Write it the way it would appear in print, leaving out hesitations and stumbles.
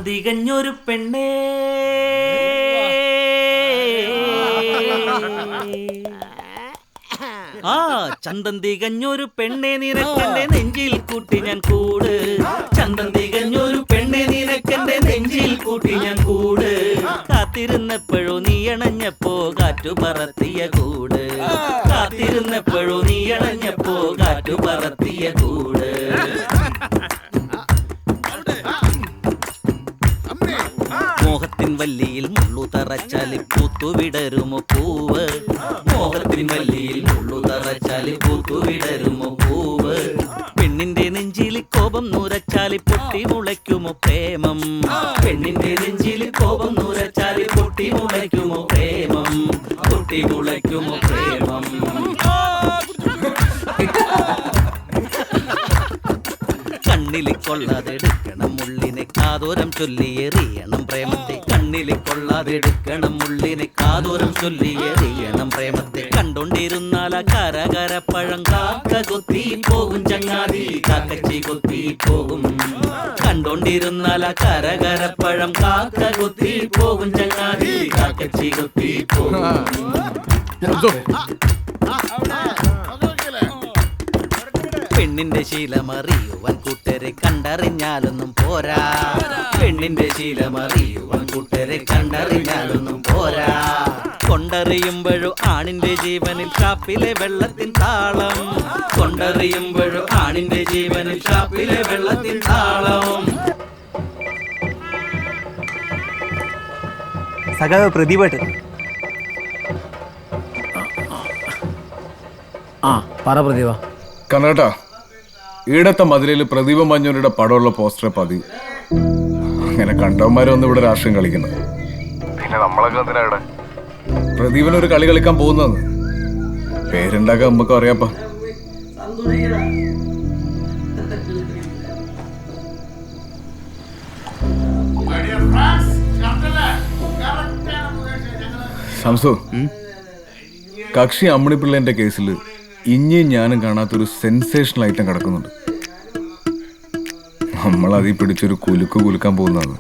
തികഞ്ഞൊരു പെണ്ണേ ആ ചന്തം തികഞ്ഞൊരു പെണ്ണെ നിനക്കെന്റെ നെഞ്ചിൽ കൂട്ടി ഞാൻ കൂട് ചന്തം തികഞ്ഞൊരു പെണ്ണെ നിനക്കെന്റെ നെഞ്ചിൽ കൂട്ടി ഞാൻ കൂട് കാത്തിരുന്നപ്പോഴോ നീ അണഞ്ഞപ്പോ കാറ്റു പറത്തിയ കൂട് കാത്തിരുന്നപ്പോഴോ നീ അണഞ്ഞപ്പോ കാറ്റു പറത്തിയ കൂട് മോഹത്തിൻ വല്ലിയിൽ മുള്ളു തറച്ചാലി പൂത്തുവിടരുമോ പൂവ് മോഹത്തിൻ വല്ലിയിൽ മുള്ളു തറച്ചാലി പൂത്തുവിടരുമോ പൂവ് പെണ്ണിന്റെ നെഞ്ചിൽ കോപം നൂരച്ചാലി പൊട്ടി മുളയ്ക്കുമോ പ്രേമം പെണ്ണിന്റെ നെഞ്ചിൽ കോപം നൂരച്ചാലി പൊട്ടി മുളയ്ക്കുമോ പ്രേമം പൊട്ടി മുളയ്ക്കുമോ പ്രേമം കണ്ണില് കൊള്ളാതെടുക്കണം മുള്ളിനെ കാതോരം ചൊല്ലിയെറിയണം പ്രേമത്തെ കണ്ണില് കൊള്ളാതെടുക്കണം മുള്ളിനെ കാതോരം ചൊല്ലിയെറിയണം പ്രേമത്തെ കണ്ടോണ്ടിരുന്നാൽ ആ കരകരപ്പഴം കാക്ക കൊത്തി പോകും ചങ്ങാതി കാക്കച്ചി കൊത്തി പോകും കണ്ടോണ്ടിരുന്നാൽ ആ കരകരപ്പഴം കാക്ക കൊത്തി പോകും ചങ്ങാതി കാക്കച്ചി കൊത്തി പോകും പെണ്ണിന്റെ ശീലമറിയുവാൻ കൂട്ടരെ കണ്ടറിഞ്ഞാലൊന്നും പോരാ പെണ്ണിന്റെ ശീലമറിയുവാൻ കൂട്ടരെ കണ്ടറിഞ്ഞാലൊന്നും പോരാ കൊണ്ടറിയുമ്പോഴോ ആണിന്റെ ജീവനിൽ ഷാപ്പിലെ വെള്ളത്തിൻ താളം കൊണ്ടറിയുമ്പോഴോ ആണിന്റെ ജീവനിൽ ഷാപ്പിലെ വെള്ളത്തിൻ താളം സഖാവ് പ്രദീപായിട്ട് ആ പറ പ്രദീപ കണ്ണേട്ടാ ഈടത്തെ മതിലിൽ പ്രദീപ മഞ്ഞൂരിയുടെ പടമുള്ള പോസ്റ്റർ പതിവ് അങ്ങനെ കണ്ടവന്മാരൊന്നും ഇവിടെ രാഷ്ട്രീയം കളിക്കുന്നത് പിന്നെ നമ്മളൊക്കെ എന്തിനാ ഇവിടെ പ്രദീപനൊരു കളി കളിക്കാൻ പോകുന്നതെന്ന് പേരുണ്ടാക്കാൻ നമുക്ക് അറിയാപ്പാ ശംസു കക്ഷി അമ്മിണിപ്പിള്ളേന്റെ കേസിൽ ഇനിയും ഞാനും കാണാത്തൊരു സെൻസേഷണൽ ഐറ്റം കിടക്കുന്നുണ്ട്. നമ്മളതിൽ പിടിച്ചൊരു കുലുക്കാൻ പോകുന്നതാണ്.